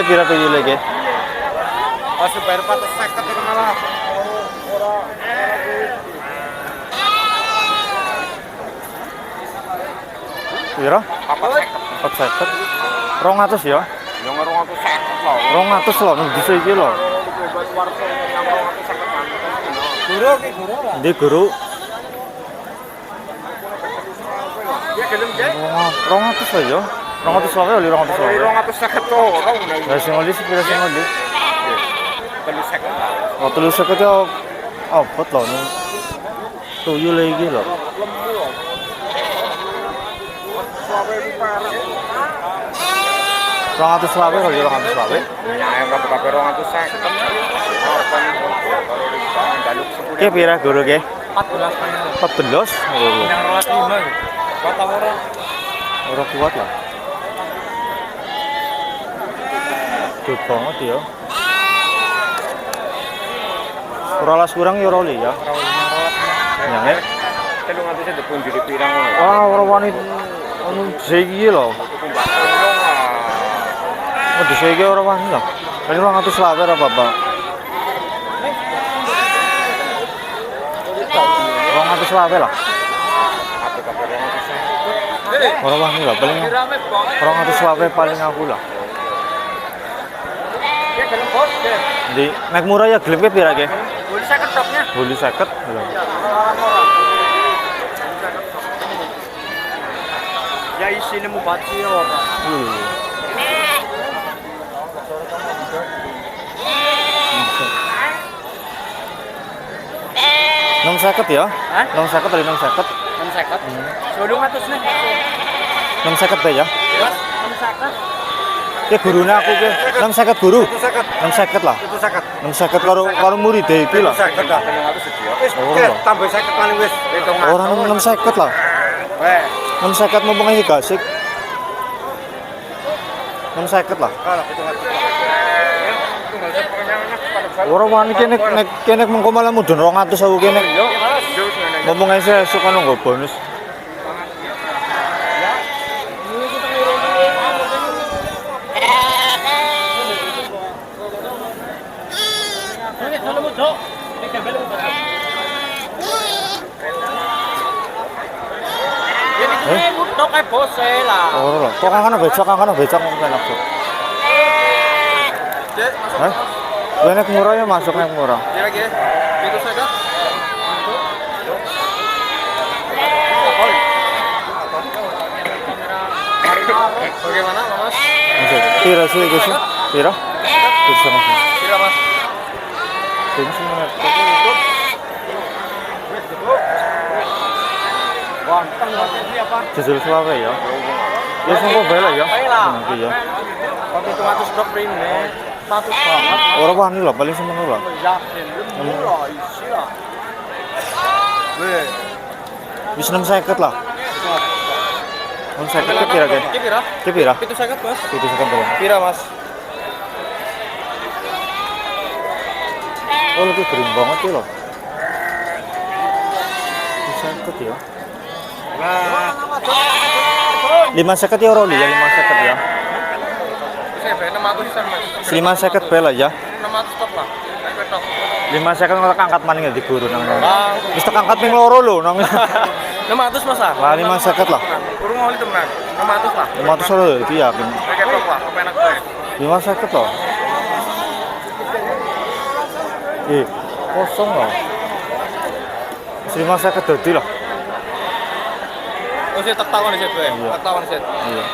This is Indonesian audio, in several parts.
pira tuyule iki? Masih bayar 450 itu malah. Pira? 450. 200 ya? Yang 250 lho. 200 lho ning desa iki lho. Guru ki guru lah. Ndi guru? Ya gelem ge. 200 lah ya. 200 wae oli 200 wae. 250 ora ngono. Lah sing oli sepira sing oli? 350. Oh 350 ya abot lho ning tuyule iki lho. Rong atus wae kok ya 200 wae. Ya yang kabeh 250. Ki pira guru ki? 14. 14. Oh. Yang 25. Kata ora. Ora kuat lah. Gede banget ya. Ora las kurang ya ora oli ya. Nyange. Telu nganti dipun jadi pirang ngono. Wah, ora wani anu iki lho. Oh, desa iki ora wani lho. Paling 200 wae ora apa-apa. 200 wae lah. Ora wani lah paling 200 wae paling aku lah. Ya gelem bos deh. Di nek murah ya gelem ke pira ke? Boleh 50 topnya. Boleh 50 lho. Ya isine mu baci ora. Nom 50 ya? Hah? Nom 50 tadi nom 50. 50. Solong atus nih. Nom 50 be ya? Mas, 50. Ki gurune aku ki nom 50 guru. 50. Nom 50 lah. 50. Nom 50 karo murid iki lah. 50 dah. 300 sedia. Wis Ora. tambah 50 paling wis. Ora nom 50 lah. Weh. Nom 50 mumpung iki gasik. Nom 50 lah. Kalau Ora wani kene mengko malah mudun 200 aku kene. Ngomong aja suka nunggu bonus. Tok kae bose lah. Ora lho, kok kan becak kok enak tuh. Dek, masuk. Hah? Gue naik murah ya masuk naik murah. Dia lagi. Itu saja. Bagaimana, Mas? Masuk. Pira sih itu sih? Pira? Pira sama sih. Kira, Mas. Ini sih mana? Wah, ini apa? Jujur suara ya. Ya semua bela ya. Iya ya. Waktu itu ngatus dok ini. Status banget. Orang wani lah paling semono lah. Yakin, murah isi lah. Weh, Wis 650 lah. 650 kira kan? kira? Kira? Itu sangat, Mas. Itu sekan belum. Kira, Mas. Oh lebih kering banget ya loh. 550 ya. Nah, 550 ya Roli ya 550 ya. saya bayar 600-an, Mas. 550 bela ya. 600 top lah. Ayo top. 550 ngelak angkat maning ya diguru nang. Bang, Wis tak angkat ping loro lho nang. 600 Mas ah. Lah 550 lah. Kurang oli teman. 600 lah. 500 lho itu yakin. Pakai top lah, kepenak gue. 550 loh. Kosong loh. 550 dadi lah. Oh, saya tak tahu nih, gue. Iya. Tak tahu nih, Iya.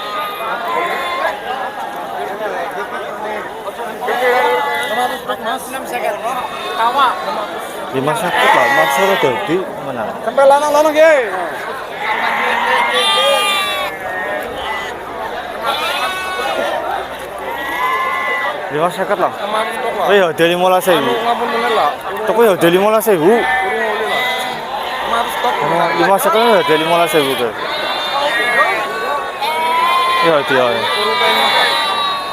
600 top, Mas. 650. Kawa 600. 550 lah, maksudnya dadi mana? Sampai lanang-lanang ya. Lima seket lah. 600 top lah. Oh iya, dari mulai saya. Ngapun bener lah. Toko ya dari mulai saya. Kurang oli lah. 600 top. Lima seket ya dari mulai saya tuh. Ya dia.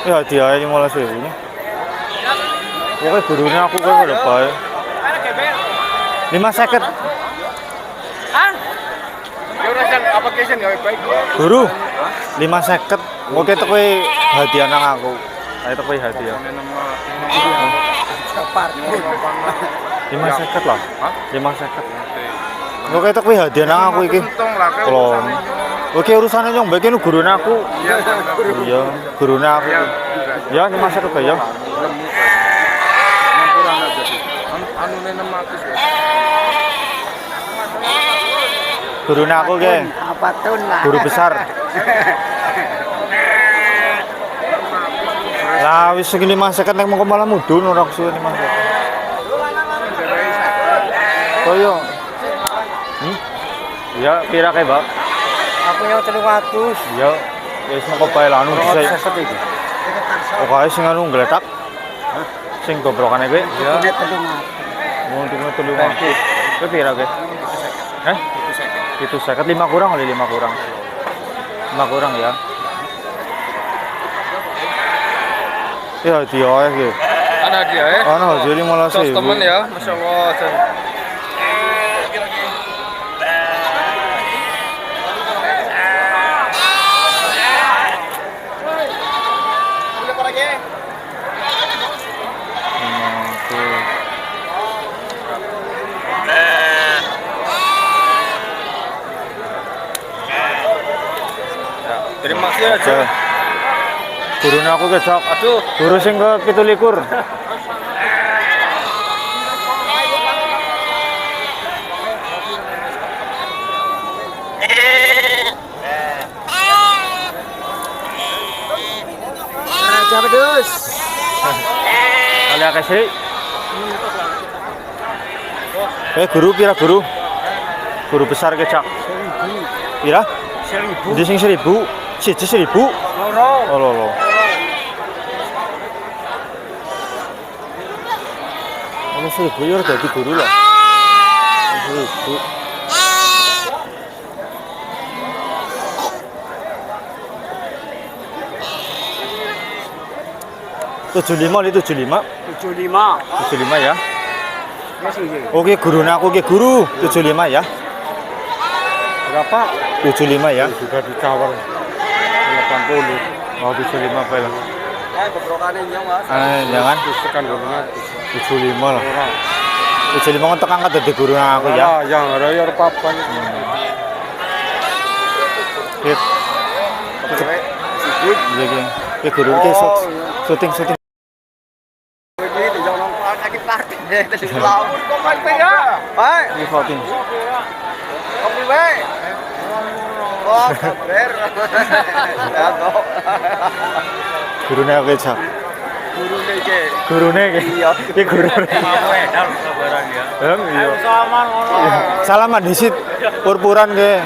Ya dia ini mulai saya ini. Pokoknya gurunya aku kan udah baik. 5 seket. Ah? Ya udah San, application ya baik. Guru. 5 seket. Oke toko hadiah nang aku. Ayo tak hadiah. Cepat. 5.50 lah. Hah? 5.50. Kok ketok kuwi hadiah nang aku iki. Untung lah kan. Kelon. Oke urusannya nyong bae kene gurune aku. Iya, gurune aku. Ya 5.50 ya. Ngampuran aja sih. Anu 600 ya. Gurune aku ge. Apa tun lah. Guru besar. Lah wis segini 5.50 nek mongko malah mudhun ora kesuwen 5.50. Koyo. Ya pira kae, Mbak? Aku yang 300. Ya wis mongko bae lah anu bisa. Pokoke sing anu ngletak. Sing gobrokane kowe. Ya. Net 300. Mau tunggu telu mangku. Kowe pira kowe? Hah? Itu 50 5 kurang oleh 5 kurang. 5 kurang ya. Ya dia gitu. Ada dia ya. Ana jadi malah sih. Teman ya, Masya Allah. Terima kasih aja. Gurune aku kecok. Aduh, Guru sing ke 17. Raja pedus. Kali akeh sih. Guru pira guru? Guru besar kecak. Pira? 1000. Di sing 1000. Siji 1000. Oh lho. Ini 1000 ya dadi guru lah. 1000. Tujuh lima 75. ya. Ya sih. Oke gurunya aku ke guru 75 ya. berapa? 75 ya. Sudah ditawar 80. Oh 75 apa ya? Gobrokane nyong, Mas. Jangan Tekan dulu 75 lah. 75 kan tekan angkat dadi guru nang aku ya. Yang ada ya papan. Hit. Iya gini. Ke guru ke syuting. Begitu jangan nongkrong sakit party deh, tadi lawan kok main ya. Baik. Ini syuting. Kopi bae. Oh, kabar. Ya, kok. Gurune aku kecap. Gurune iki. Gurune iki. Iya. Iki gurune. Wedal sabaran ya. Iya. Salaman ngono. Salaman disit purpuran ke.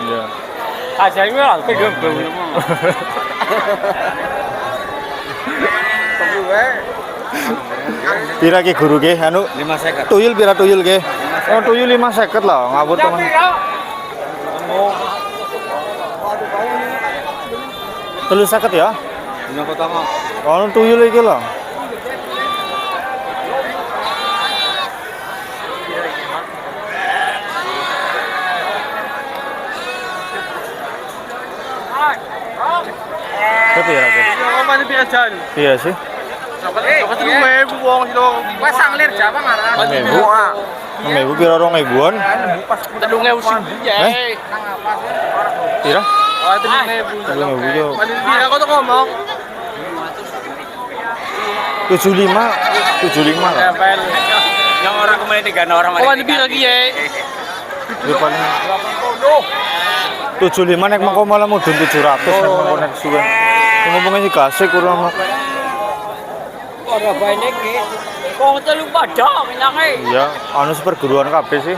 Iya. Ajane lah pengen bau. Kopi bae. Pira ki guru ke anu 5.50. tuyul pira tuyul ke? Oh tuyul 5.50 lah ngawur teman. Telu 50 ya? Ini pertama. Kalau tuyul iki lah. Tapi ya ke? Yang mana biasa? Iya sih. Dapat 2.000 wong sih dong. Wes sanglir Jawa ngaran. 6.000 pira 2.000-an? 3.000 ya. Pira? Oh, 3.000. 3.000 yo. Dia kok tuh ngomong. 75 lah. Yang orang kemarin 3 orang. Kok ada lagi ya? Ya paling 75 nek mengko malah mudun 700 nek mengko nek suwe. Ngomongnya sih kasih kurang. Ora bae iki. Wong telu padha kenyake. Iya, anu perguruan kabeh sih.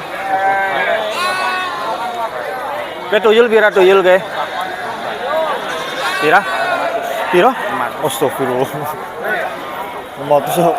Ke tuyul pira tuyul ke? Pira? Pira? Astagfirullah. Mau tuh